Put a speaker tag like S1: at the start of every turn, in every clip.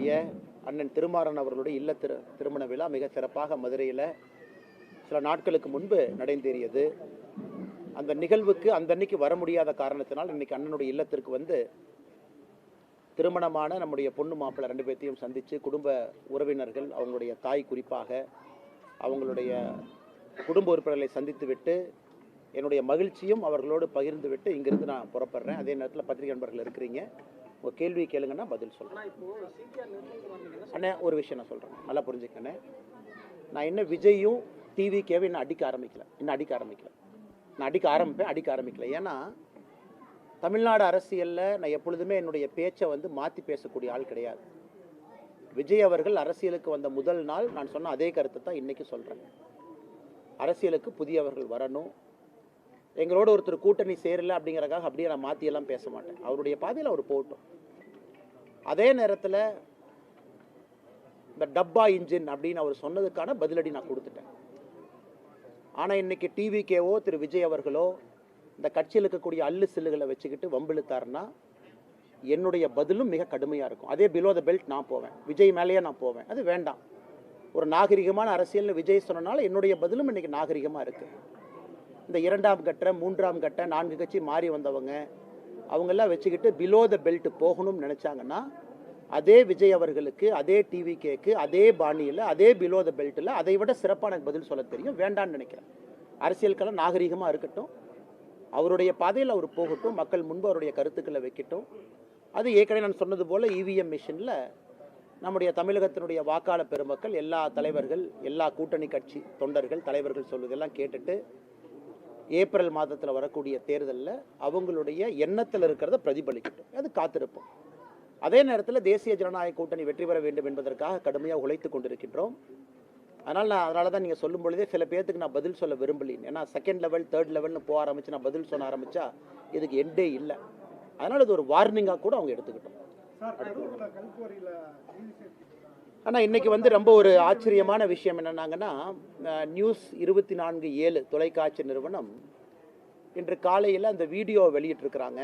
S1: இருக்கக்கூடிய அண்ணன் திருமாறன் அவர்களுடைய இல்ல திருமண விழா மிக சிறப்பாக மதுரையில் சில நாட்களுக்கு முன்பு நடைந்தேறியது. அந்த நிகழ்வுக்கு அந்த அன்னைக்கு வர முடியாத காரணத்தினால் இன்னைக்கு அண்ணனுடைய இல்லத்திற்கு வந்து திருமணமான நம்முடைய பொண்ணு மாப்பிள்ளை 2 பேர்த்தையும் சந்தித்து குடும்ப உறவினர்கள், அவங்களுடைய தாய் குறிப்பாக அவங்களுடைய குடும்ப உறுப்பினர்களை சந்தித்து விட்டு என்னுடைய மகிழ்ச்சியும் அவர்களோடு பகிர்ந்து விட்டு இங்கிருந்து நான் புறப்படுறேன். அதே நேரத்தில் பத்திரிகை நண்பர்கள் இருக்கிறீங்க, உங்கள் கேள்வி கேளுங்கன்னா பதில் சொல்கிறேன். அண்ணே ஒரு விஷயம் நான் சொல்கிறேன், நல்லா புரிஞ்சுக்கண்ணே. நான் என்ன விஜயும் டிவிகேவை இன்னும் அடிக்க ஆரம்பிக்கல. நான் அடிக்க ஆரம்பிக்கல. ஏன்னா தமிழ்நாடு அரசியலில் நான் எப்பொழுதுமே என்னுடைய பேச்சை வந்து மாற்றி பேசக்கூடிய ஆள் கிடையாது. விஜய் அவர்கள் அரசியலுக்கு வந்த முதல் நாள் நான் சொன்ன அதே கருத்தை தான் இன்றைக்கி சொல்கிறேன். அரசியலுக்கு புதியவர்கள் வரணும், எங்களோட ஒருத்தர் கூட்டணி சேரலை அப்படிங்கிறக்காக அப்படியே நான் மாற்றியெல்லாம் பேச மாட்டேன். அவருடைய பாதையில் அவர் போகட்டும். அதே நேரத்தில் இந்த டப்பா இன்ஜின் அப்படின்னு அவர் சொன்னதுக்கான பதிலடி நான் கொடுத்துட்டேன். ஆனால் இன்றைக்கி டிவிகேவோ திரு விஜய் அவர்களோ இந்த கட்சியில் இருக்கக்கூடிய அல்லு சில்லுகளை வச்சுக்கிட்டு வம்பிழுத்தாருன்னா என்னுடைய பதிலும் மிக கடுமையாக இருக்கும். அதே பிலோ த பெல்ட் நான் போவேன், விஜய் மேலேயே நான் போவேன். அது வேண்டாம். ஒரு நாகரிகமான அரசியல்னு விஜய் சொன்னனால என்னுடைய பதிலும் இன்றைக்கி நாகரிகமாக இருக்குது. இந்த 2ஆம் கட்ட 3ஆம் கட்ட 4 கட்சி மாறி வந்தவங்க அவங்கெல்லாம் வச்சுக்கிட்டு பிலோ த பெல்ட் போகணும்னு நினச்சாங்கன்னா அதே விஜய் அவர்களுக்கு, அதே டிவிகேக்கு, அதே பாணியில், அதே பிலோ த பெல்ட்டில் அதை விட சிறப்பான பதில் சொல்ல தெரியும். வேண்டான்னு நினைக்கிறேன். அரசியலுக்கெல்லாம் நாகரிகமாக இருக்கட்டும், அவருடைய பாதையில் அவர் போகட்டும், மக்கள் முன்பு அவருடைய கருத்துக்களை வைக்கட்டும். அது ஏற்கனவே நான் சொன்னது போல் இவிஎம் மிஷினில் நம்முடைய தமிழகத்தினுடைய வாக்காளர் பெருமக்கள், எல்லா தலைவர்கள், எல்லா கூட்டணி கட்சி தொண்டர்கள், தலைவர்கள் சொல்வதெல்லாம் கேட்டுட்டு ஏப்ரல் மாதத்தில் வரக்கூடிய தேர்தலில் அவங்களுடைய எண்ணத்தில் இருக்கிறத பிரதிபலிக்கட்டும். அது காத்திருப்போம். அதே நேரத்தில் தேசிய ஜனநாயக கூட்டணி வெற்றி பெற வேண்டும் என்பதற்காக கடுமையாக உழைத்து கொண்டிருக்கின்றோம். அதனால தான் நீங்கள் சொல்லும் பொழுதே சில பேர்த்துக்கு நான் பதில் சொல்ல விரும்பலின். ஏன்னா 2nd லெவல் 3rd லெவல்னு போக ஆரம்பிச்சு நான் பதில் சொல்ல ஆரம்பித்தா இதுக்கு எண்டே இல்லை. அதனால் இது ஒரு வார்னிங்காக கூட அவங்க எடுத்துக்கிட்டோம். ஆனால் இன்றைக்கி வந்து ரொம்ப ஒரு ஆச்சரியமான விஷயம் என்னன்னாங்கன்னா, நியூஸ் 24/7 தொலைக்காட்சி நிறுவனம் இன்று காலையில் அந்த வீடியோவை வெளியிட்டிருக்கிறாங்க.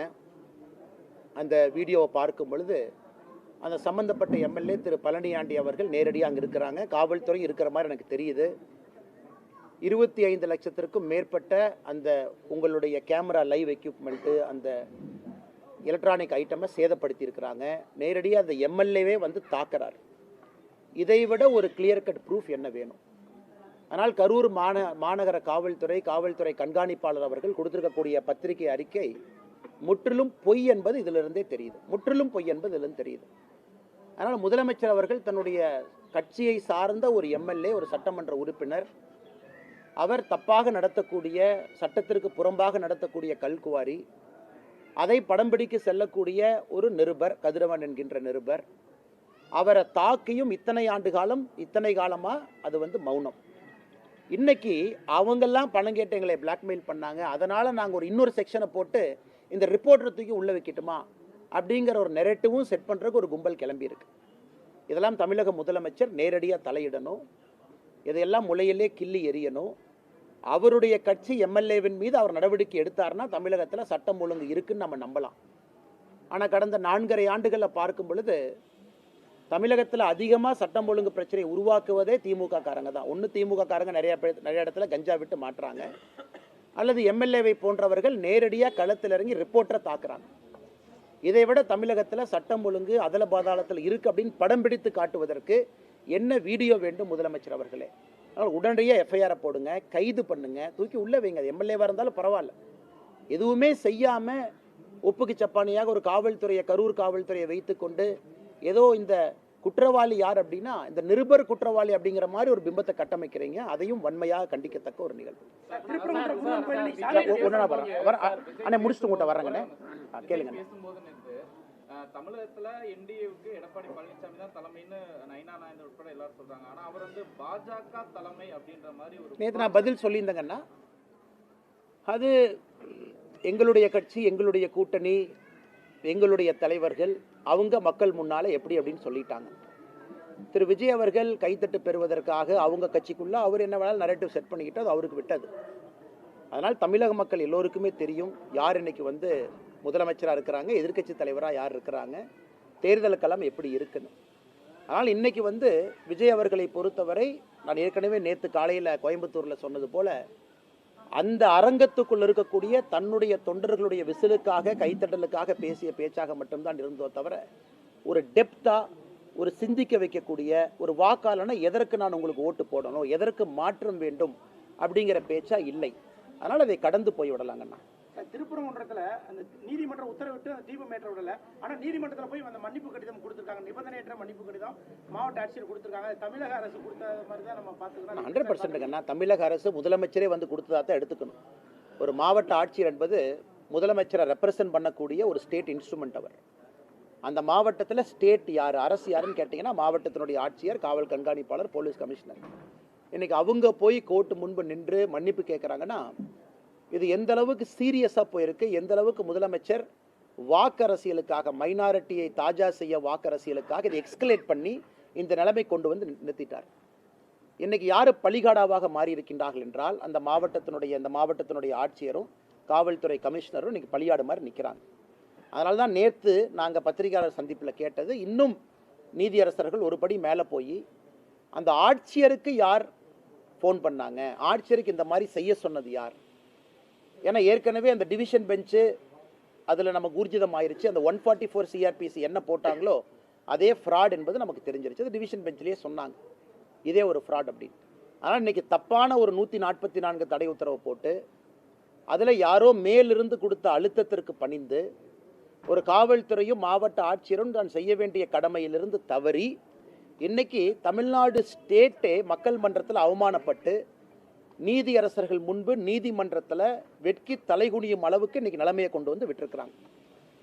S1: அந்த வீடியோவை பார்க்கும் பொழுது அந்த சம்பந்தப்பட்ட எம்எல்ஏ திரு பழனியாண்டி அவர்கள் நேரடியாக அங்கே இருக்கிறாங்க. காவல்துறை இருக்கிற மாதிரி எனக்கு தெரியுது. 25 லட்சத்திற்கும் மேற்பட்ட அந்த உங்களுடைய கேமரா லைவ் எக்யூப்மெண்ட்டு, அந்த எலக்ட்ரானிக் ஐட்டமை சேதப்படுத்தி இருக்கிறாங்க. நேரடியாக அந்த எம்எல்ஏவே வந்து தாக்குறார். இதைவிட ஒரு கிளியர் கட் ப்ரூஃப் என்ன வேணும்? ஆனால் கரூர் மாநகர காவல்துறை கண்காணிப்பாளர் அவர்கள் கொடுத்திருக்கக்கூடிய பத்திரிகை அறிக்கை முற்றிலும் பொய் என்பது இதிலிருந்தே தெரியுது. அதனால் முதலமைச்சர் அவர்கள் தன்னுடைய கட்சியை சார்ந்த ஒரு எம்எல்ஏ, ஒரு சட்டமன்ற உறுப்பினர், அவர் தப்பாக நடத்தக்கூடிய, சட்டத்திற்கு புறம்பாக நடத்தக்கூடிய கல்குவாரி, அதை படம் பிடிக்க செல்லக்கூடிய ஒரு நிருபர், கதிரவன் என்கின்ற நிருபர், அவரை தாக்கியும் இத்தனை காலமாக அது வந்து மௌனம். இன்னைக்கு அவங்கெல்லாம் பணம் கேட்டு எங்களை பிளாக்மெயில் பண்ணாங்க, அதனால் நாங்கள் இன்னொரு செக்ஷனை போட்டு இந்த ரிப்போர்ட்டரை தூக்கி உள்ளே வைக்கட்டுமா அப்படிங்கிற ஒரு நெரேட்டிவும் செட் பண்ணுறதுக்கு ஒரு கும்பல் கிளம்பியிருக்கு. இதெல்லாம் தமிழக முதலமைச்சர் நேரடியாக தலையிடணும். இதையெல்லாம் முளையிலே கிள்ளி எறியணும். அவருடைய கட்சி எம்எல்ஏவின் மீது அவர் நடவடிக்கை எடுத்தார்னா தமிழகத்தில் சட்டம் ஒழுங்கு இருக்குன்னு நம்ம நம்பலாம். ஆனால் கடந்த 4.5 ஆண்டுகளில் பார்க்கும் பொழுது தமிழகத்தில் அதிகமாக சட்டம் ஒழுங்கு பிரச்சனையை உருவாக்குவதே திமுக காரங்க தான். ஒன்று திமுக காரங்க நிறைய இடத்துல கஞ்சா விட்டு மாட்டுறாங்க, அல்லது எம்எல்ஏவை போன்றவர்கள் நேரடியாக களத்தில் இறங்கி ரிப்போர்ட்டரை தாக்குறாங்க. இதை விட தமிழகத்தில் சட்டம் ஒழுங்கு அதல பாதாளத்தில் இருக்குது அப்படின்னு படம் பிடித்து காட்டுவதற்கு என்ன வீடியோ வேண்டும் முதலமைச்சர் அவர்களே? அதனால் உடனடியாக எஃப்ஐஆரை போடுங்க, கைது பண்ணுங்க, தூக்கி உள்ளே வைங்க. அது எம்எல்ஏவாக இருந்தாலும் பரவாயில்ல. எதுவுமே செய்யாமல் ஒப்புக்கு சப்பானியாக ஒரு கரூர் காவல்துறையை வைத்துக்கொண்டு ஏதோ இந்த குற்றவாளி யார் அப்படின்னா இந்த நிருபர் குற்றவாளி அப்படிங்கிற மாதிரி ஒரு பிம்பத்தை கட்டமைக்கிறீங்க. அதையும் வன்மையாக கண்டிக்கத்தக்க ஒரு நிகழ்வு. முடிச்சுட்டு உங்கள்கிட்ட வர்றேங்கண்ணே, கேளுங்க.
S2: தமிழகத்துல என்டிஏவுக்கு எடப்பாடி பழனிசாமி தான் தலைமைன்னு நைனா நாயந்தர் உட்பட எல்லாரும் சொல்றாங்க. ஆனா அவர் வந்து பாஜக தலைமை அப்படின்ற மாதிரி ஒரு
S1: நேற்று நான் பதில் சொல்லியிருந்தேங்கன்னா, அது எங்களுடைய கட்சி, எங்களுடைய கூட்டணி, எங்களுடைய தலைவர்கள் அவங்க மக்கள் முன்னால் எப்படி அப்படின்னு சொல்லிட்டாங்க. திரு விஜய் அவர்கள் கைத்தட்டு பெறுவதற்காக அவங்க கட்சிக்குள்ள அவர் என்ன வேணாலும் நரேட்டிவ் செட் பண்ணிக்கிட்டு அது அவருக்கு விட்டது. அதனால் தமிழக மக்கள் எல்லோருக்குமே தெரியும் யார் இன்னைக்கு வந்து முதலமைச்சராக இருக்கிறாங்க, எதிர்க்கட்சி தலைவராக யார் இருக்கிறாங்க, தேர்தலுக்கெல்லாம் எப்படி இருக்குன்னு. ஆனால் இன்னைக்கு வந்து விஜய் அவர்களை பொறுத்தவரை நான் ஏற்கனவே நேற்று காலையில் கோயம்புத்தூரில் சொன்னது போல அந்த அரங்கத்துக்குள் இருக்கக்கூடிய தன்னுடைய தொண்டர்களுடைய விசிலுக்காக கைத்தட்டலுக்காக பேசிய பேச்சாக மட்டும்தான் இருந்தோ தவிர ஒரு டெப்தா ஒரு சிந்திக்க வைக்கக்கூடிய ஒரு வாக்காளனா எதற்கு நான் உங்களுக்கு ஓட்டு போடணும், எதற்கு மாற்றம் வேண்டும் அப்படிங்கிற பேச்சா இல்லை. அதனால் அதை கடந்து போய் விடலாங்கண்ணா.
S3: திருப்பரங்குன்றத்தில் அந்த நீதிமன்றம் உத்தரவிட்டு தீபம் ஏற்ற விடல, ஆனால் நீதிமன்றத்தில் போய் அந்த மன்னிப்பு கடிதம் கொடுத்துருக்காங்க, நிபந்தனையற்ற மன்னிப்பு கடிதம் மாவட்ட ஆட்சியர் கொடுத்துருக்காங்க. தமிழக அரசு கொடுத்த மாதிரி தான் நம்ம பார்த்துக்கலாம்.
S1: 100%ங்கண்ணா. தமிழக அரசு முதலமைச்சரே வந்து கொடுத்ததா தான் எடுத்துக்கணும். ஒரு மாவட்ட ஆட்சியர் என்பது முதலமைச்சரை ரெப்ரசன்ட் பண்ணக்கூடிய ஒரு ஸ்டேட் இன்ஸ்ட்ருமெண்ட். அவர் அந்த மாவட்டத்தில் ஸ்டேட் யார், அரசு யாருன்னு கேட்டிங்கன்னா மாவட்டத்தினுடைய ஆட்சியர், காவல் கண்காணிப்பாளர், போலீஸ் கமிஷனர். இன்னைக்கு அவங்க போய் கோர்ட்டு முன்பு நின்று மன்னிப்பு கேட்குறாங்கன்னா இது எந்த அளவுக்கு சீரியஸாக போயிருக்கு, எந்த அளவுக்கு முதலமைச்சர் வாக்கரசியலுக்காக மைனாரிட்டியை தாஜா செய்ய வாக்கரசியலுக்காக இதை எக்ஸ்கலேட் பண்ணி இந்த நிலைமை கொண்டு வந்து நிறுத்திட்டார். இன்னைக்கு யார் பலிகாடாவாக மாறி இருக்கின்றார்கள் என்றால் அந்த மாவட்டத்தினுடைய ஆட்சியரும் காவல்துறை கமிஷனரும் இன்னைக்கு பலியாடு மாதிரி நிற்கிறாங்க. அதனால தான் நேற்று நாங்கள் பத்திரிகையாளர் சந்திப்பில் கேட்டது, இன்னும் நீதியரசர்கள் ஒரு படி மேலே போய் அந்த ஆட்சியருக்கு யார் ஃபோன் பண்ணாங்க, ஆட்சியருக்கு இந்த மாதிரி செய்ய சொன்னது யார்? ஏன்னா ஏற்கனவே அந்த டிவிஷன் பெஞ்சு அதில் நமக்கு ஊர்ஜிதம் ஆயிருச்சு. அந்த 144 சிஆர்பிசி என்ன போட்டாங்களோ அதே ஃப்ராட் என்பது நமக்கு தெரிஞ்சிருச்சு. அது டிவிஷன் பெஞ்சிலேயே சொன்னாங்க இதே ஒரு ஃப்ராட் அப்படின்னு. ஆனால் இன்னைக்கு தப்பான ஒரு 144 தடை உத்தரவு போட்டு அதில் யாரோ மேலிருந்து கொடுத்த அழுத்தத்திற்கு பணிந்து ஒரு காவல்துறையும் மாவட்ட ஆட்சியரும் தான் செய்ய வேண்டிய கடமையிலிருந்து தவறி இன்னைக்கு தமிழ்நாடு ஸ்டேட்டே மக்கள் மன்றத்தில் அவமானப்பட்டு நீதியரசர்கள் முன்பு நீதிமன்றத்தில் வெட்கி தலைகுனியும் அளவுக்கு இன்னைக்கு நிலைமையை கொண்டு வந்து விட்டுருக்கிறாங்க.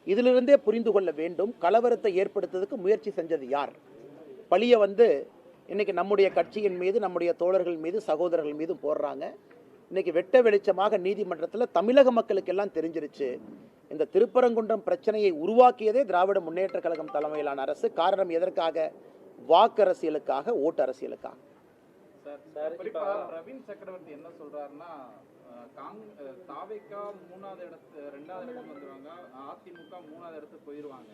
S1: இதிலிருந்தே புரிந்து கொள்ள வேண்டும், கலவரத்தை ஏற்படுத்துவதற்கு முயற்சி செஞ்சது யார்? பழியை வந்து இன்னைக்கு நம்முடைய கட்சியின் மீது, நம்முடைய தோழர்கள் மீது, சகோதரர்கள் மீது போடுறாங்க. இன்னைக்கு வெட்ட வெளிச்சமாக நீதிமன்றத்தில் தமிழக மக்களுக்கு எல்லாம் தெரிஞ்சிருச்சு, இந்த திருப்பரங்குன்றம் பிரச்சனையை உருவாக்கியதே திராவிட முன்னேற்ற கழகம் தலைமையிலான அரசு. காரணம் எதற்காக? வாக்கு அரசியலுக்காக, ஓட்டு அரசியலுக்காக.
S2: குறிப்பா பிரவீன் சக்கரவர்த்தி என்ன சொல்றாருன்னா, தாவேகா 2வது இடத்துக்கு வந்துருவாங்க, அதிமுக 3வது இடத்துக்கு போயிருவாங்க,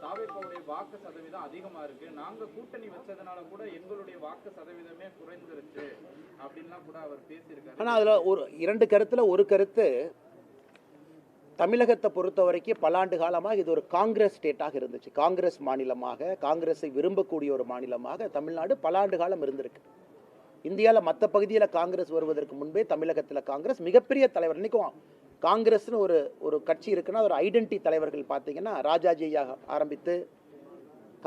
S2: தாவேகாவுடைய வாக்கு சதவீதம் அதிகமா இருக்கு, நாங்க கூட்டணி வச்சதுனால கூட எங்களுடைய வாக்கு சதவீதமே குறைந்துருச்சு அப்படின்லாம் கூட அவர் பேசியிருக்காரு.
S1: ஆனா அதுல ஒரு 2 கருத்துல ஒரு கருத்து, தமிழகத்தை பொறுத்த வரைக்கும் பல ஆண்டு காலமாக இது ஒரு காங்கிரஸ் ஸ்டேட்டாக இருந்துச்சு. காங்கிரஸ் மாநிலமாக, காங்கிரஸை விரும்பக்கூடிய ஒரு மாநிலமாக தமிழ்நாடு பல ஆண்டு காலம் இருந்திருக்கு. இந்தியாவில் மற்ற பகுதியில் காங்கிரஸ் வருவதற்கு முன்பே தமிழகத்தில் காங்கிரஸ் மிகப்பெரிய தலைவர். இன்றைக்கும் காங்கிரஸ்னு ஒரு கட்சி இருக்குன்னா ஒரு ஐடென்டி தலைவர்கள் பார்த்தீங்கன்னா ராஜாஜி ஐயா ஆரம்பித்து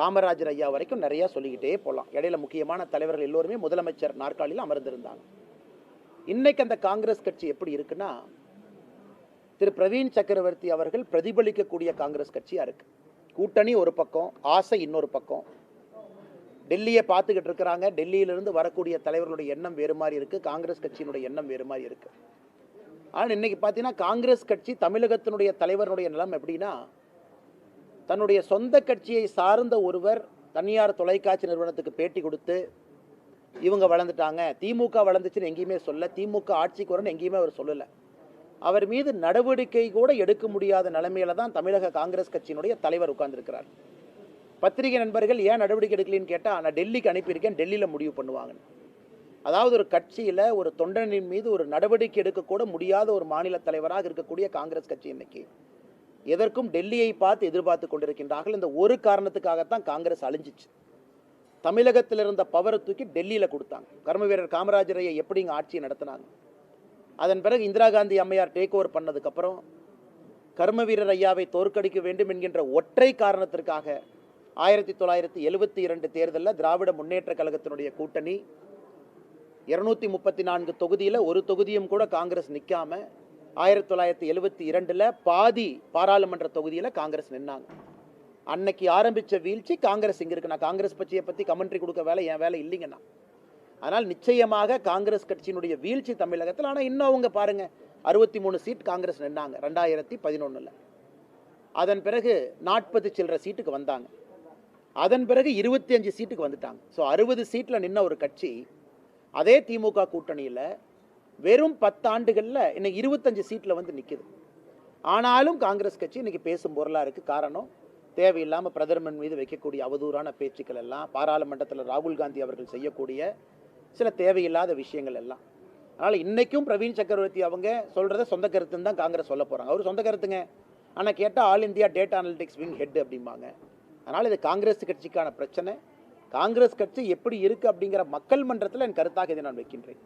S1: காமராஜர் ஐயா வரைக்கும் நிறையா சொல்லிக்கிட்டே போகலாம். இடையில முக்கியமான தலைவர்கள் எல்லோருமே முதலமைச்சர் நாற்காலியில் அமர்ந்திருந்தாங்க. இன்னைக்கு அந்த காங்கிரஸ் கட்சி எப்படி இருக்குன்னா, திரு பிரவீன் சக்கரவர்த்தி அவர்கள் பிரதிபலிக்கக்கூடிய காங்கிரஸ் கட்சியாக இருக்கு. கூட்டணி ஒரு பக்கம், ஆசை இன்னொரு பக்கம். டெல்லியை பார்த்துக்கிட்டு இருக்கிறாங்க. டெல்லியிலிருந்து வரக்கூடிய தலைவர்களுடைய எண்ணம் வேறு மாதிரி இருக்குது, காங்கிரஸ் கட்சியினுடைய எண்ணம் வேறு மாதிரி இருக்குது. ஆனால் இன்னைக்கு பார்த்தீங்கன்னா காங்கிரஸ் கட்சி தமிழகத்தினுடைய தலைவருடைய நிலம் எப்படின்னா, தன்னுடைய சொந்த கட்சியை சார்ந்த ஒருவர் தனியார் தொலைக்காட்சி நிறுவனத்துக்கு பேட்டி கொடுத்து இவங்க வளர்ந்துட்டாங்க, திமுக வளர்ந்துச்சுன்னு எங்கேயுமே சொல்ல, திமுக ஆட்சிக்கு வரணும்னு எங்கேயுமே அவர் சொல்லலை. அவர் மீது நடவடிக்கை கூட எடுக்க முடியாத நிலைமையில தான் தமிழக காங்கிரஸ் கட்சியினுடைய தலைவர் உட்கார்ந்துருக்கிறார். பத்திரிகை நண்பர்கள் ஏன் நடவடிக்கை எடுக்கலன்னு கேட்டால், நான் டெல்லிக்கு அனுப்பியிருக்கேன், டெல்லியில் முடிவு பண்ணுவாங்க. அதாவது ஒரு கட்சியில் ஒரு தொண்டனின் மீது ஒரு நடவடிக்கை எடுக்கக்கூட முடியாத ஒரு மாநில தலைவராக இருக்கக்கூடிய காங்கிரஸ் கட்சி இன்னைக்கு எதற்கும் டெல்லியை பார்த்து எதிர்பார்த்து கொண்டிருக்கின்றார்கள். இந்த ஒரு காரணத்துக்காகத்தான் காங்கிரஸ் அழிஞ்சிச்சு. தமிழகத்தில் இருந்த பவரை தூக்கி டெல்லியில் கொடுத்தாங்க. கர்ம வீரர் காமராஜரையை எப்படி இங்கே ஆட்சியை நடத்தினாங்க. அதன் பிறகு இந்திரா காந்தி அம்மையார் டேக் ஓவர் பண்ணதுக்கப்புறம் கர்ம வீரர் ஐயாவை தோற்கடிக்க வேண்டும் என்கின்ற ஒற்றை காரணத்திற்காக 1972 தேர்தலில் திராவிட முன்னேற்ற கழகத்தினுடைய கூட்டணி 234 தொகுதியில் ஒரு தொகுதியும் கூட காங்கிரஸ் நிற்காம 1972 பாதி பாராளுமன்ற தொகுதியில் காங்கிரஸ் நின்னாங்க. அன்னைக்கு ஆரம்பித்த வீழ்ச்சி காங்கிரஸ் இங்கே இருக்கு. நான் காங்கிரஸ் கட்சியை பற்றி கமெண்ட்ரி கொடுக்க வேலை என் வேலை இல்லைங்கண்ணா. ஆனால் நிச்சயமாக காங்கிரஸ் கட்சியினுடைய வீழ்ச்சி தமிழகத்தில். ஆனால் இன்னும் அவங்க பாருங்க, 63 சீட் காங்கிரஸ் நின்னாங்க 2011. அதன் பிறகு 40 சில்லற சீட்டுக்கு வந்தாங்க. அதன் பிறகு 25 சீட்டுக்கு வந்துட்டாங்க. ஸோ 60 சீட்டில் நின்ன ஒரு கட்சி அதே திமுக கூட்டணியில் வெறும் 10 ஆண்டுகளில் இன்னைக்கு 25 சீட்டில் வந்து நிற்கிது. ஆனாலும் காங்கிரஸ் கட்சி இன்னைக்கு பேசும் பொருளாக இருக்குது. காரணம், தேவையில்லாமல் பிரதமர் மீது வைக்கக்கூடிய அவதூறான பேச்சுக்கள் எல்லாம், பாராளுமன்றத்தில் ராகுல் காந்தி அவர்கள் செய்யக்கூடிய சில தேவையில்லாத விஷயங்கள் எல்லாம். அதனால் இன்றைக்கும் பிரவீன் சக்கரவர்த்தி அவங்க சொல்கிறத சொந்த கருத்துன்னு தான் காங்கிரஸ் சொல்ல போகிறாங்க. அவர் சொந்த கருத்துங்க, ஆனால் கேட்டால் all India data analytics wing head அப்படிம்பாங்க. அதனால் இது காங்கிரஸ் கட்சிக்கான பிரச்சனை. காங்கிரஸ் கட்சி எப்படி இருக்குது அப்படிங்கிற மக்கள் மன்றத்தில் என் கருத்தாக இதை நான் வைக்கின்றேன்.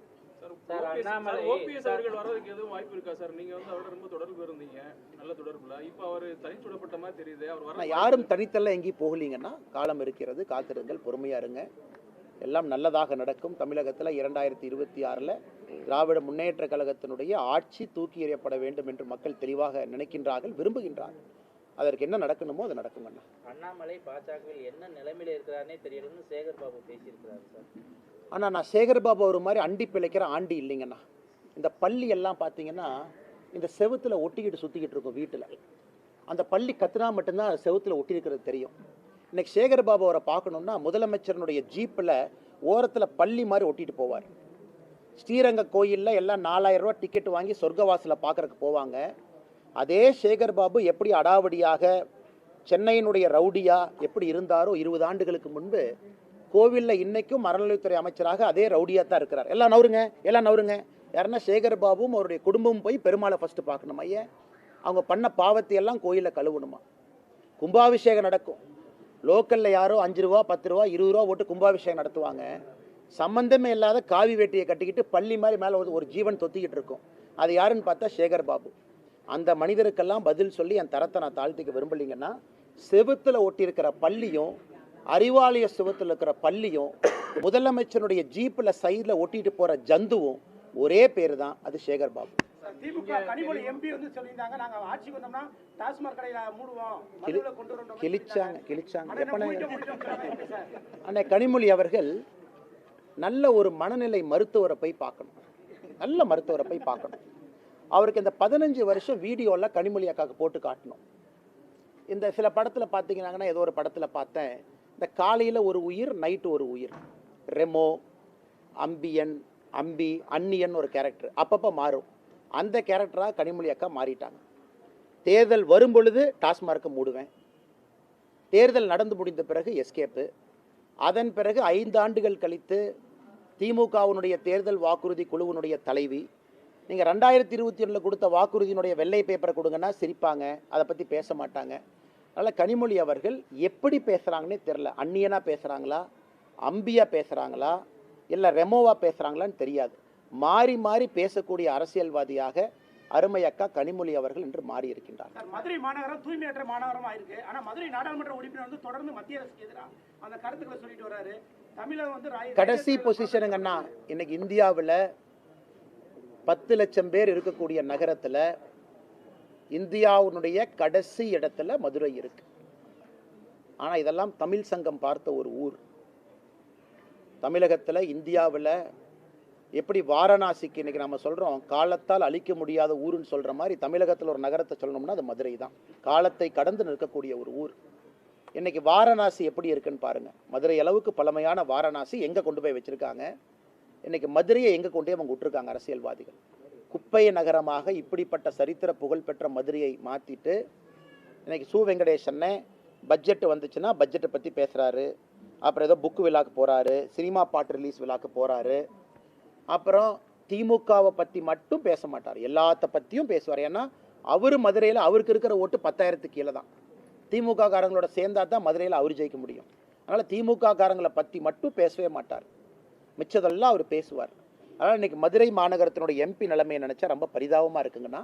S4: ஓபிஎஸ் அவர்கள் வர்றதுக்கு எதுவும் வாய்ப்பு இருக்கா சார்? நீங்க வந்து அவரோட ரொம்ப தொடர்பு இருந்தீங்க, நல்ல தொடர்புல. இப்போ அவர் தனிச்சுடப்பட்ட மாதிரி தெரியுது. அவர் வர
S1: யாரும் தனித்தல்ல எங்கேயும் போகலீங்கன்னா, காலம் இருக்கிறது, காத்திருங்கள், பொறுமையா இருங்க, எல்லாம் நல்லதாக நடக்கும். தமிழகத்தில் 2026 திராவிட முன்னேற்ற கழகத்தினுடைய ஆட்சி தூக்கி எறியப்பட வேண்டும் என்று மக்கள் தெளிவாக நினைக்கின்றார்கள், விரும்புகின்றார்கள். அதற்கு என்ன நடக்கணுமோ அது நடக்குங்கண்ணா.
S5: அண்ணாமலை பாஜகவில் என்ன நிலைமையில இருக்கிறாருன்னே தெரியலன்னு சேகர் பாபு பேசியிருக்கிறாரு சார்.
S1: ஆனால் நான் சேகர் பாபு ஒரு மாதிரி அண்டி பிழைக்கிற ஆண்டி இல்லைங்கண்ணா. இந்த பள்ளி எல்லாம் பார்த்தீங்கன்னா இந்த செவுத்தில் ஒட்டிக்கிட்டு சுற்றிக்கிட்டு இருக்கும் வீட்டில். அந்த பள்ளி கத்துனா மட்டும்தான் செவுத்தில் ஒட்டி இருக்கிறது தெரியும். இன்னைக்கு சேகர் பாபு அவரை பார்க்கணுன்னா முதலமைச்சரனுடைய ஜீப்பில் ஓரத்தில் பள்ளி மாதிரி ஒட்டிட்டு போவார். ஸ்ரீரங்க கோயிலில் எல்லாம் 4000 ரூபா டிக்கெட் வாங்கி சொர்க்கவாசலை பார்க்குறக்கு போவாங்க. அதே சேகர் பாபு எப்படி அடாவடியாக சென்னையினுடைய ரவுடியா எப்படி இருந்தாரோ 20 ஆண்டுகளுக்கு முன்பு, கோவிலில் இன்னைக்கும் அறநிலையத்துறை அமைச்சராக அதே ரவுடியாக தான் இருக்கிறார். எல்லாம் நவருங்க, எல்லாம் நவருங்க. யாருன்னா சேகர் பாபுவும் அவருடைய குடும்பமும் போய் பெருமாளை ஃபஸ்ட்டு பார்க்கணும். ஐயன் அவங்க பண்ண பாவத்தை எல்லாம் கோயிலில் கழுவணுமா. கும்பாபிஷேகம் நடக்கும். லோக்கலில் யாரோ 5 ரூபா 10 ரூபா 20 ரூபா போட்டு கும்பாபிஷேகம் நடத்துவாங்க. சம்பந்தமே இல்லாத காவி வேட்டியை கட்டிக்கிட்டு பள்ளி மாதிரி மேலே ஒரு ஜீவன் தொத்திக்கிட்டு இருக்கும். அது யாருன்னு பார்த்தா சேகர் பாபு. அந்த மனிதருக்கெல்லாம் பதில் சொல்லி என் தரத்தை நான் தாழ்த்திக்க விரும்பலிங்கன்னா, செவுத்தில் ஒட்டியிருக்கிற பள்ளியும் அறிவாலய செவுத்தில் இருக்கிற பள்ளியும் முதலமைச்சருடைய ஜீப்பில் சைடில் ஒட்டிட்டு போகிற ஜந்துவும் ஒரே பேர் தான், அது சேகர் பாபு.
S3: திமுக கனிமொழி எம்பி வந்து சொல்லியிருந்தாங்க, நாங்க ஆட்சிக்கு வந்தோம்னா டாஸ்மாக் கடையில மூடுவோம், மதுவில கொண்டு வரணும்.
S1: கிழிச்சாங்க. அண்ணே கனிமொழி அவர்கள் நல்ல ஒரு மனநிலை மருத்துவரை போய் பார்க்கணும். நல்ல மருத்துவரை போய் பார்க்கணும். அவருக்கு இந்த 15 வருஷம் வீடியோவில் கனிமொழி அக்காவுக்கு போட்டு காட்டணும். இந்த சில படத்தில் பார்த்தீங்கன்னா, ஏதோ ஒரு படத்தில் பார்த்தேன், இந்த காலையில் ஒரு உயிர், நைட்டு ஒரு உயிர். ரெமோ, அம்பி, அன்னியன் ஒரு கேரக்டர் அப்பப்போ மாறும். அந்த கேரக்டராக கனிமொழி அக்கா மாறிட்டாங்க. தேர்தல் வரும் பொழுது டாஸ்மார்க்கை மூடுவேன், தேர்தல் நடந்து முடிந்த பிறகு எஸ்கேப்பு, அதன் பிறகு 5 ஆண்டுகள் கழித்து திமுகவினுடைய தேர்தல் வாக்குறுதி குழுவினுடைய தலைவி. நீங்கள் 2021 கொடுத்த வாக்குறுதியினுடைய வெள்ளை பேப்பரை கொடுங்கன்னா சிரிப்பாங்க, அதை பற்றி பேச மாட்டாங்க. அதனால் கனிமொழி அவர்கள் எப்படி பேசுகிறாங்கன்னே தெரில. அந்நியனாக பேசுகிறாங்களா, அம்பியாக பேசுகிறாங்களா, இல்லை ரெமோவாக பேசுகிறாங்களான்னு தெரியாது. மாறி மாறி பேசக்கூடிய அரசியல்வாதியாக அருமை அக்கா கனிமொழி அவர்கள் இன்று மாறி இருக்கின்றார்.
S3: மதுரை மாநகரம் தூய்மையற்ற மாநகரமா இருக்கு. ஆனா மதுரை நாடாளுமன்ற உறுப்பினர் வந்து தொடர்ந்து மத்திய அரசுக்கு எதிராக அந்த கருத்துக்களை சொல்லிட்டு வராரு. தமிழகம் வந்து
S1: கடைசி பொசிஷனுங்கண்ணா. இன்னைக்கு இந்தியாவில் 10 லட்சம் பேர் இருக்கக்கூடிய நகரத்தில் இந்தியாவுடைய கடைசி இடத்துல மதுரை இருக்கு. ஆனால் இதெல்லாம் தமிழ் சங்கம் பார்த்த ஒரு ஊர். தமிழகத்தில் இந்தியாவில் எப்படி வாரணாசிக்கு இன்னைக்கு நம்ம சொல்கிறோம் காலத்தால் அழிக்க முடியாத ஊருன்னு சொல்கிற மாதிரி, தமிழகத்தில் ஒரு நகரத்தை சொல்லணும்னா அது மதுரை தான். காலத்தை கடந்து நிற்கக்கூடிய ஒரு ஊர். இன்னைக்கு வாரணாசி எப்படி இருக்குன்னு பாருங்க. மதுரை அளவுக்கு பழமையான வாரணாசி எங்கே கொண்டு போய் வச்சிருக்காங்க. இன்னைக்கு மதுரையை எங்கே கொண்டு போய் அவங்க விட்டுருக்காங்க அரசியல்வாதிகள். குப்பை நகரமாக இப்படிப்பட்ட சரித்திர புகழ்பெற்ற மதுரையை மாற்றிட்டு இன்னைக்கு சு வெங்கடேசன்னே பட்ஜெட் வந்துச்சுன்னா பட்ஜெட்டை பற்றி பேசுகிறாரு. அப்புறம் ஏதோ புக்கு விழாக்கு போகிறாரு, சினிமா பாட்டு ரிலீஸ் விழாக்கு போகிறாரு. அப்புறம் திமுகவை பற்றி மட்டும் பேச மாட்டார், எல்லாத்த பற்றியும் பேசுவார். ஏன்னா அவர் மதுரையில் அவருக்கு இருக்கிற ஓட்டு 10,000க்கு கீழே தான். திமுக காரங்களோட சேர்ந்தா தான் மதுரையில் அவர் ஜெயிக்க முடியும். அதனால் திமுக காரங்களை பற்றி மட்டும் பேசவே மாட்டார், மிச்சதெல்லாம் அவர் பேசுவார். அதனால் இன்றைக்கி மதுரை மாநகரத்தினுடைய எம்பி நிலைமையை நினச்சா ரொம்ப பரிதாபமாக இருக்குங்கன்னா,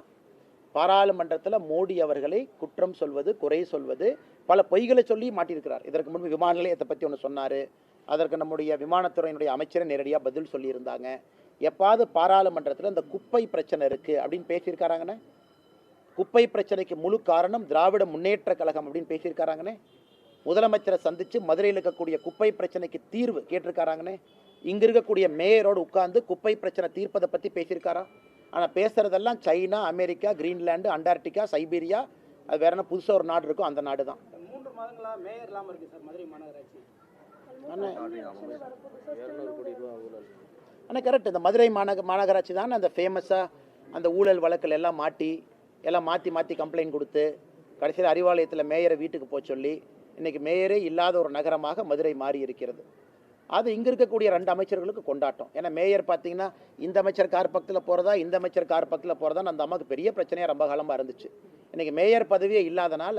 S1: பாராளுமன்றத்தில் மோடி அவர்களை குற்றம் சொல்வது, குறை சொல்வது, பல பொய்களை சொல்லி மாட்டியிருக்கிறார். இதற்கு முன்பு விமான நிலையத்தை பற்றி ஒன்று சொன்னார். அதற்கு நம்முடைய விமானத்துறையினுடைய அமைச்சரை நேரடியாக பதில் சொல்லியிருந்தாங்க. எப்பாவது பாராளுமன்றத்தில் இந்த குப்பை பிரச்சனை இருக்குது அப்படின்னு பேசியிருக்காராங்கண்ணே. குப்பை பிரச்சனைக்கு முழு காரணம் திராவிட முன்னேற்ற கழகம் அப்படின்னு பேசியிருக்காராங்கண்ணே. முதலமைச்சரை சந்தித்து மதுரையில் இருக்கக்கூடிய குப்பை பிரச்சனைக்கு தீர்வு கேட்டிருக்காராங்கண்ணே. இங்கே இருக்கக்கூடிய மேயரோடு உட்கார்ந்து குப்பை பிரச்சனை தீர்ப்பதை பற்றி பேசியிருக்காரா? ஆனால் பேசுகிறதெல்லாம் China, America, Greenland, Antarctica, Siberia, அது வேற என்ன புதுசாக ஒரு நாடு இருக்கும், அந்த நாடு தான்.
S3: 3 மாதங்களா மேயர் இல்லாமல் இருக்கு சார் மதுரை மாநகராட்சி.
S1: ஆனால் கரெக்ட், இந்த மதுரை மாநகராட்சி தான் அந்த ஃபேமஸாக அந்த ஊழல் வழக்கில் எல்லாம் மாற்றி மாற்றி கம்ப்ளைண்ட் கொடுத்து கடைசியில் அறிவாலயத்தில் மேயரை வீட்டுக்கு போக சொல்லி இன்றைக்கி மேயரே இல்லாத ஒரு நகரமாக மதுரை மாறி இருக்கிறது. அது இங்கே இருக்கக்கூடிய 2 அமைச்சர்களுக்கு கொண்டாட்டம். ஏன்னா மேயர் பார்த்தீங்கன்னா இந்த அமைச்சர் கார் பக்கத்தில் போகிறதா, இந்த அமைச்சர் கார் பக்கத்தில் போகிறதான்னு அந்த அம்மாவுக்கு பெரிய பிரச்சனையாக ரொம்ப காலமாக இருந்துச்சு. இன்றைக்கி மேயர் பதவியே இல்லாதனால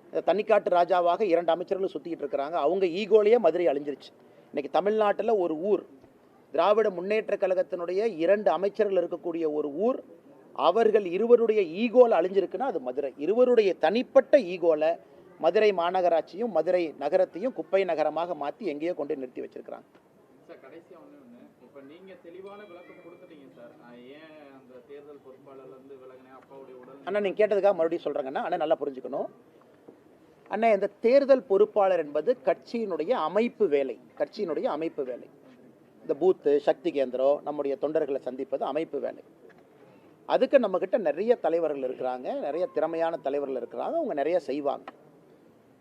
S1: இந்த தனிக்காட்டு ராஜாவாக 2 அமைச்சர்களும் சுற்றிக்கிட்டு இருக்கிறாங்க. அவங்க ஈகோலையே மதுரை அழிஞ்சிருச்சு. இன்றைக்கி தமிழ்நாட்டில் ஒரு ஊர், திராவிட முன்னேற்ற கழகத்தினுடைய 2 அமைச்சர்கள் இருக்கக்கூடிய ஒரு ஊர், அவர்கள் இருவருடைய ஈகோவில் அழிஞ்சிருக்குன்னா அது மதுரை. இருவருடைய தனிப்பட்ட ஈகோவில் மதுரை மாநகராட்சியும் மதுரை நகரத்தையும் குப்பை நகரமாக மாற்றி எங்கேயோ கொண்டு நிறுத்தி வச்சிருக்கிறாங்க.
S2: சார் கடைசியாக ஒன்று இப்போ நீங்கள் தெளிவான விளக்கம் கொடுத்துட்டீங்க சார். ஏன் அந்த தேர்தல் பொறுப்பாளர்லேருந்து விலகினேன் அப்பாவுடைய உடல்
S1: அண்ணா நீங்கள் கேட்டதுக்காக மறுபடியும் சொல்கிறேங்கண்ணா. அண்ணா நல்லா புரிஞ்சுக்கணும் அண்ணா, இந்த தேர்தல் பொறுப்பாளர் என்பது கட்சியினுடைய அமைப்பு வேலை. கட்சியினுடைய அமைப்பு வேலை. இந்த பூத்து சக்தி கேந்திரம் நம்முடைய தொண்டர்களை சந்திப்பது அமைப்பு வேலை. அதுக்கு நம்மக்கிட்ட நிறைய தலைவர்கள் இருக்கிறாங்க, நிறைய திறமையான தலைவர்கள் இருக்கிறாங்க, அவங்க நிறைய செய்வாங்க.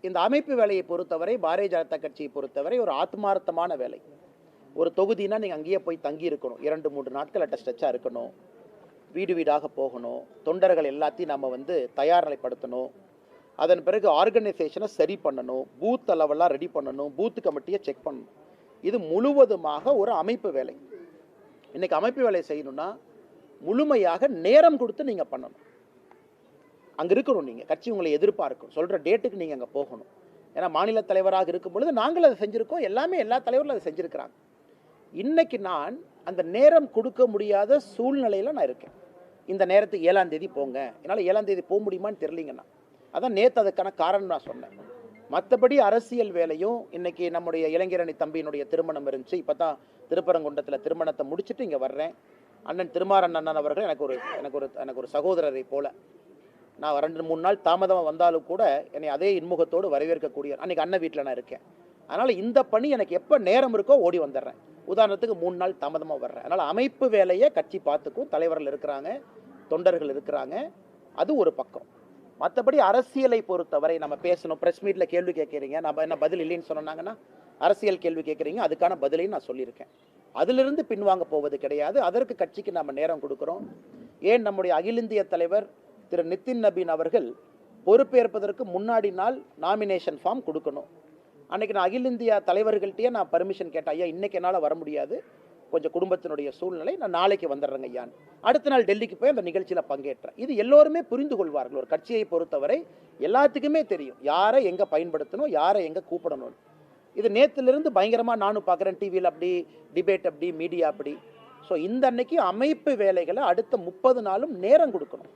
S1: இந்த அமைப்பு வேலையை பொறுத்தவரை பாரதிய ஜனதா கட்சியை பொறுத்தவரை ஒரு ஆத்மார்த்தமான வேலை. ஒரு தொகுதினா நீங்கள் அங்கேயே போய் தங்கி இருக்கணும், 2-3 நாட்கள் அட்டஸ்டச்சாக இருக்கணும், வீடு வீடாக போகணும், தொண்டர்கள் எல்லாத்தையும் நம்ம தயார் நிலைப்படுத்தணும், அதன் பிறகு ஆர்கனைசேஷனை சரி பண்ணணும், பூத் அளவெல்லாம் ரெடி பண்ணணும், பூத் கமிட்டியை செக் பண்ணணும். இது முழுவதுமாக ஒரு அமைப்பு வேலை. இன்னைக்கு அமைப்பு வேலை செய்யணும்னா முழுமையாக நேரம் கொடுத்து நீங்கள் பண்ணணும். அங்கே இருக்கணும், நீங்கள் கட்சி உங்களை எதிர்பார்க்கும், சொல்கிற டேட்டுக்கு நீங்கள் அங்கே போகணும். ஏன்னா மாநில தலைவராக இருக்கும் பொழுது நாங்கள் அதை செஞ்சுருக்கோம், எல்லா தலைவர்களும் அதை செஞ்சுருக்கிறாங்க. இன்னைக்கு நான் அந்த நேரம் கொடுக்க முடியாத சூழ்நிலையில் நான் இருக்கேன். இந்த நேரத்துக்கு 7ஆம் தேதி போங்க, என்னால் 7ஆம் தேதி போக முடியுமான்னு தெரியலிங்கண்ணா. அதான் நேற்று அதுக்கான காரணம் நான் சொன்னேன். மற்றபடி அரசியல் வேலையும் இன்னைக்கு நம்முடைய இளைஞரணி தம்பியினுடைய திருமணம் இருந்துச்சு. இப்போ தான் திருப்பரங்குன்றத்தில் திருமணத்தை முடிச்சுட்டு இங்கே வர்றேன். அண்ணன் திருமாறன் அண்ணன் அவர்கள் எனக்கு ஒரு சகோதரரை போல. நான் 2-3 நாள் தாமதமாக வந்தாலும் கூட என்னை அதே இன்முகத்தோடு வரவேற்கக்கூடிய அன்றைக்கி அண்ணன் வீட்டில் நான் இருக்கேன். அதனால் இந்த பணி எனக்கு எப்போ நேரம் இருக்கோ ஓடி வந்துடுறேன். உதாரணத்துக்கு 3 நாள் தாமதமாக வர்றேன். அதனால் அமைப்பு வேலையை கட்சி பார்த்துக்கும், தலைவர்கள் இருக்கிறாங்க, தொண்டர்கள் இருக்கிறாங்க, அது ஒரு பக்கம். மற்றபடி அரசியலை பொறுத்தவரை நம்ம பேசணும். ப்ரெஸ் மீட்டில் கேள்வி கேட்குறீங்க, நம்ம என்ன பதில் இல்லைன்னு சொன்னாங்கன்னா அரசியல் கேள்வி கேட்குறீங்க, அதுக்கான பதிலையும் நான் சொல்லியிருக்கேன். அதிலிருந்து பின்வாங்க போவது கிடையாது. அதற்கு கட்சிக்கு நம்ம நேரம் கொடுக்குறோம். ஏன் நம்முடைய அகில இந்திய தலைவர் திரு நிதின் நபீன் அவர்கள் பொறுப்பேற்பதற்கு முன்னாடி நாள் நாமினேஷன் ஃபார்ம் கொடுக்கணும். அன்றைக்கி நான் அகில இந்தியா தலைவர்கள்ட்டையே நான் பர்மிஷன் கேட்டேன், ஐயா இன்றைக்கி என்னால் வர முடியாது, கொஞ்சம் குடும்பத்தினுடைய சூழ்நிலை, நான் நாளைக்கு வந்துடுறேங்க ஐயான்னு. அடுத்த நாள் டெல்லிக்கு போய் அந்த நிகழ்ச்சியில் பங்கேற்றேன். இது எல்லோருமே புரிந்து கொள்வார்கள். ஒரு கட்சியை பொறுத்தவரை எல்லாத்துக்குமே தெரியும் யாரை எங்கே பயன்படுத்தணும், யாரை எங்கே கூப்பிடணும். இது நேற்றுலேருந்து பயங்கரமாக நானும் பார்க்குறேன், டிவியில் அப்படி டிபேட், அப்படி மீடியா அப்படி. ஸோ இந்த அன்னைக்கு அமைப்பு வேலைகளை அடுத்த 30 நாளும் நேரம் கொடுக்கணும்.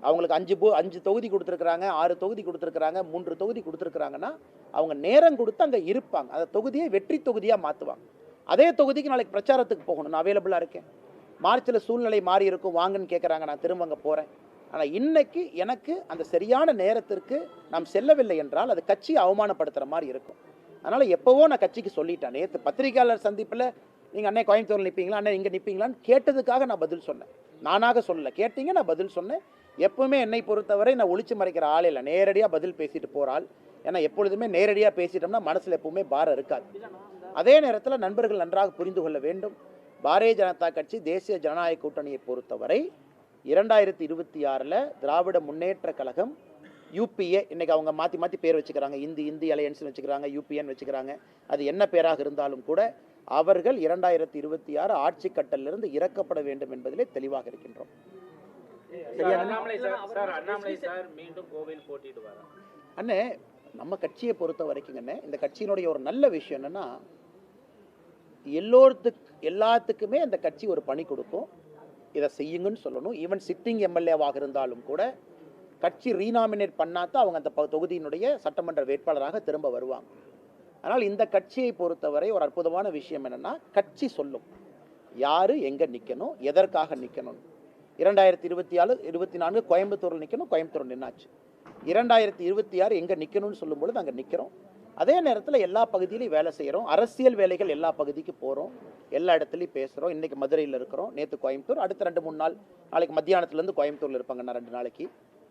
S1: அவங்களுக்கு 5 தொகுதி கொடுத்துருக்குறாங்க, 6 தொகுதி கொடுத்துருக்குறாங்க, 3 தொகுதி கொடுத்துருக்குறாங்கன்னா அவங்க நேரம் கொடுத்து அங்கே இருப்பாங்க. அந்த தொகுதியை வெற்றி தொகுதியாக மாற்றுவாங்க. அதே தொகுதிக்கு நாளைக்கு பிரச்சாரத்துக்கு போகணும், நான் அவைலபிளாக இருக்கேன். மார்ச்சில் சூழ்நிலை மாறி இருக்கும், வாங்கன்னு கேட்குறாங்க, நான் திரும்ப அங்கே போகிறேன். ஆனால் இன்னைக்கு எனக்கு அந்த சரியான நேரத்திற்கு நாம் செல்லவில்லை என்றால் அது கட்சியை அவமானப்படுத்துகிற மாதிரி இருக்கும். அதனால் எப்போவோ நான் கட்சிக்கு சொல்லிட்டேன். நேற்று பத்திரிகையாளர் சந்திப்பில் நீங்கள் அண்ணே கோயம்புத்தூரில் நிற்பீங்களா, அண்ணே இங்கே நிற்பீங்களான்னு கேட்டதுக்காக நான் பதில் சொன்னேன். நானாக சொல்லலை, கேட்டீங்க, நான் பதில் சொன்னேன். எப்பவுமே என்னை பொறுத்தவரை நான் ஒளிச்சு மறைக்கிற ஆள் இல்லை, நேரடியாக பதில் பேசிட்டு போகிறாள். ஏன்னா எப்பொழுதுமே நேரடியாக பேசிட்டோம்னா மனசில் எப்பவுமே பாரம் இருக்காது. அதே நேரத்தில் நண்பர்கள் நன்றாக புரிந்து கொள்ள வேண்டும், பாரதிய ஜனதா கட்சி தேசிய ஜனநாயக கூட்டணியை பொறுத்தவரை 2026 திராவிட முன்னேற்ற கழகம் யூபிஏ, இன்னைக்கு அவங்க மாற்றி பேர் வச்சுக்கிறாங்க, இந்தி அலையன்ஸ்னு வச்சுக்கிறாங்க, யூபிஏன்னு வச்சுக்கிறாங்க. அது என்ன பேராக இருந்தாலும் கூட அவர்கள் 2026 ஆட்சி கட்டலிருந்து இறக்கப்பட வேண்டும் என்பதிலே தெளிவாக இருக்கின்றோம். அண்ணே நம்ம கட்சியை பொறுத்த வரைக்குங்கண்ணே, இந்த கட்சியினுடைய ஒரு நல்ல விஷயம் என்னன்னா எல்லாத்துக்குமே அந்த கட்சி ஒரு பணி கொடுக்கும், இதை செய்யுங்கன்னு சொல்லணும். ஈவன் சிட்டிங் எம்எல்ஏவாக இருந்தாலும் கூட கட்சி ரீநாமினேட் பண்ணாதான் அவங்க அந்த தொகுதியினுடைய சட்டமன்ற வேட்பாளராக திரும்ப வருவாங்க. ஆனால் இந்த கட்சியை பொறுத்தவரை ஒரு அற்புதமான விஷயம் என்னன்னா, கட்சி சொல்லும் யாரு எங்க நிக்கணும், எதற்காக நிக்கணும். 2024 கோயம்புத்தூரில் நிக்கணும், கோயம்புத்தூர் நின்னாச்சு. 2026 எங்க நிக்கணும்னு சொல்லும் பொழுது அங்க நிக்கிறோம். அதே நேரத்தில் எல்லா பகுதியிலையும் வேலை செய்கிறோம். அரசியல் வேலைகள் எல்லா பகுதிக்கு போகிறோம், எல்லா இடத்துலையும் பேசுகிறோம். இன்றைக்கி மதுரையில் இருக்கிறோம், நேற்று கோயம்புத்தூர், அடுத்த 2-3 நாள் நாளைக்கு மத்தியானத்துலேருந்து கோயம்புத்தூரில் இருப்பாங்க நான் 2 நாளைக்கு.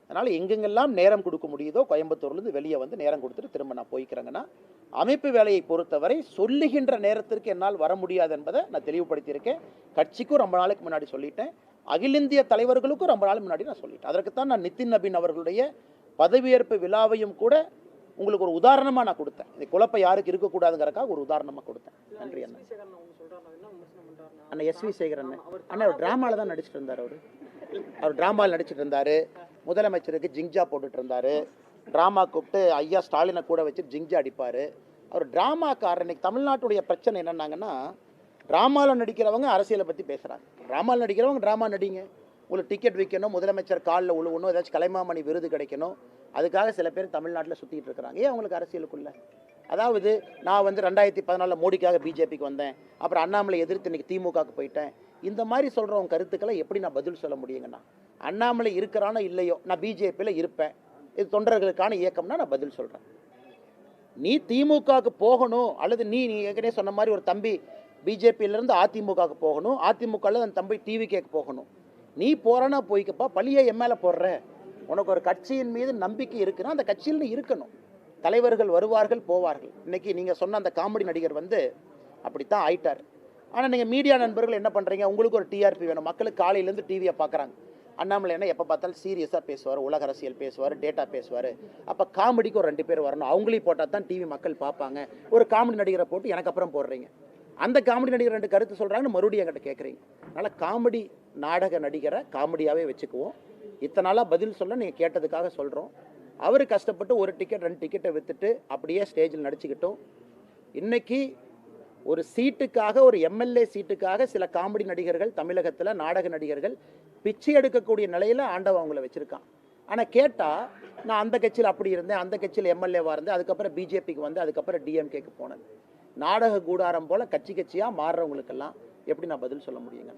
S1: அதனால் எங்கெங்கெல்லாம் நேரம் கொடுக்க முடியுதோ கோயம்புத்தூர்லேருந்து வெளியே வந்து நேரம் கொடுத்துட்டு திரும்ப நான் போய்க்கிறேங்கன்னா, அமைப்பு வேலையை பொறுத்தவரை சொல்லுகின்ற நேரத்திற்கு என்னால் வர முடியாது என்பதை நான் தெளிவுபடுத்தியிருக்கேன். கட்சிக்கும் ரொம்ப நாளைக்கு முன்னாடி சொல்லிட்டேன், அகில இந்திய தலைவர்களுக்கும் ரொம்ப நாள் முன்னாடி நான் சொல்லிட்டேன். அதற்குத்தான் நான் நிதின் நபீன் அவர்களுடைய பதவியேற்பு விழாவையும் கூட உங்களுக்கு ஒரு உதாரணமாக நான் கொடுத்தேன். இந்த குழப்பம் யாருக்கு இருக்கக்கூடாதுங்கிறக்காக ஒரு உதாரணமாக கொடுத்தேன். நன்றி அண்ணா. அண்ணா எஸ்வி சேகரன் அண்ணா அவர் ட்ராமாவில் தான் நடிச்சிட்டு இருந்தார். அவர் ட்ராமாவில் நடிச்சிட்டு இருந்தார். முதலமைச்சருக்கு ஜிங்ஜா போட்டுட்டு இருந்தார். ட்ராமா கூப்பிட்டு ஐயா ஸ்டாலினை கூட வச்சு ஜிங்ஜா அடிப்பார். அவர் ட்ராமாக்காரர். இன்னைக்கு தமிழ்நாட்டுடைய பிரச்சனை என்னன்னாங்கன்னா, ட்ராமாவில் நடிக்கிறவங்க அரசியலை பற்றி பேசுகிறாங்க. ட்ராமாவில் நடிக்கிறவங்க ட்ராமா நடிங்க. உங்களுக்கு டிக்கெட் விற்கணும், முதலமைச்சர் காலில் உழுவணும், ஏதாச்சும் கலைமாமணி விருது கிடைக்கணும், அதுக்காக சில பேர் தமிழ்நாட்டில் சுற்றிட்டு இருக்கிறாங்க. ஏன் அவங்களுக்கு அரசியலுக்குள்ள? அதாவது நான் வந்து 2014 மோடிக்காக பிஜேபிக்கு வந்தேன், அப்புறம் அண்ணாமலை எதிர்த்து இன்னைக்கு திமுகவுக்கு போயிட்டேன், இந்த மாதிரி சொல்கிறவங்க கருத்துக்களை எப்படி நான் பதில் சொல்ல முடியுங்கண்ணா? அண்ணாமலை இருக்கிறானோ இல்லையோ, நான் பிஜேபியில் இருப்பேன், இது தொண்டர்களுக்கான இயக்கம்னா நான் பதில் சொல்கிறேன். நீ திமுகவுக்கு போகணும், அல்லது நீ ஏற்கனவே சொன்ன மாதிரி ஒரு தம்பி பிஜேபியிலேருந்து அதிமுகவுக்கு போகணும், அதிமுகவில் அந்த தம்பி டிவிகேக்கு போகணும். நீ போகிறனா போய்க்கப்பா, பழியை என் மேலே போடுற. உனக்கு ஒரு கட்சியின் மீது நம்பிக்கை இருக்குன்னா அந்த கட்சியில் நீ இருக்கணும். தலைவர்கள் வருவார்கள் போவார்கள். இன்றைக்கி நீங்கள் சொன்ன அந்த காமெடி நடிகர் வந்து அப்படித்தான் ஆயிட்டார். ஆனால் நீங்கள் மீடியா நண்பர்கள் என்ன பண்ணுறீங்க? உங்களுக்கு ஒரு டிஆர்பி வேணும். மக்களுக்கு காலையிலேருந்து டிவியை பார்க்குறாங்க. அண்ணாமலை என்ன எப்போ பார்த்தாலும் சீரியஸாக பேசுவார், உலக அரசியல் பேசுவார், டேட்டா பேசுவார். அப்போ காமெடிக்கு ஒரு 2 பேர் வரணும், அவங்களையும் போட்டால் தான் டிவி மக்கள் பார்ப்பாங்க. ஒரு காமெடி நடிகரை போட்டு எனக்கு அப்புறம் போடுறீங்க. அந்த காமெடி நடிகர் 2 கருத்து சொல்கிறாங்கன்னு மறுபடியும் என்கிட்ட கேட்குறீங்க. அதனால் காமெடி நாடக நடிகரை காமெடியாகவே வச்சுக்குவோம். இத்தனை நாளாக பதில் சொல்ல நீங்கள் கேட்டதுக்காக சொல்கிறோம். அவர் கஷ்டப்பட்டு ஒரு டிக்கெட் 2 டிக்கெட்டை விற்றுட்டு அப்படியே ஸ்டேஜில் நடிச்சுக்கிட்டோம். இன்றைக்கி ஒரு சீட்டுக்காக, ஒரு எம்எல்ஏ சீட்டுக்காக சில காமெடி நடிகர்கள் தமிழகத்தில், நாடக நடிகர்கள் பிச்சை எடுக்கக்கூடிய நிலையில் ஆண்டவன் அவங்கள வச்சுருக்கான். ஆனால் கேட்டால் நான் அந்த கட்சியில் அப்படி இருந்தேன், அந்த கட்சியில் எம்எல்ஏவாக இருந்தேன், அதுக்கப்புறம் பிஜேபிக்கு வந்து அதுக்கப்புறம் டிஎம்கேக்கு போனேன். நாடக கூடாரம் போல் கட்சி கட்சியாக மாறுறவங்களுக்கெல்லாம் எப்படி நான் பதில் சொல்ல முடியுங்க?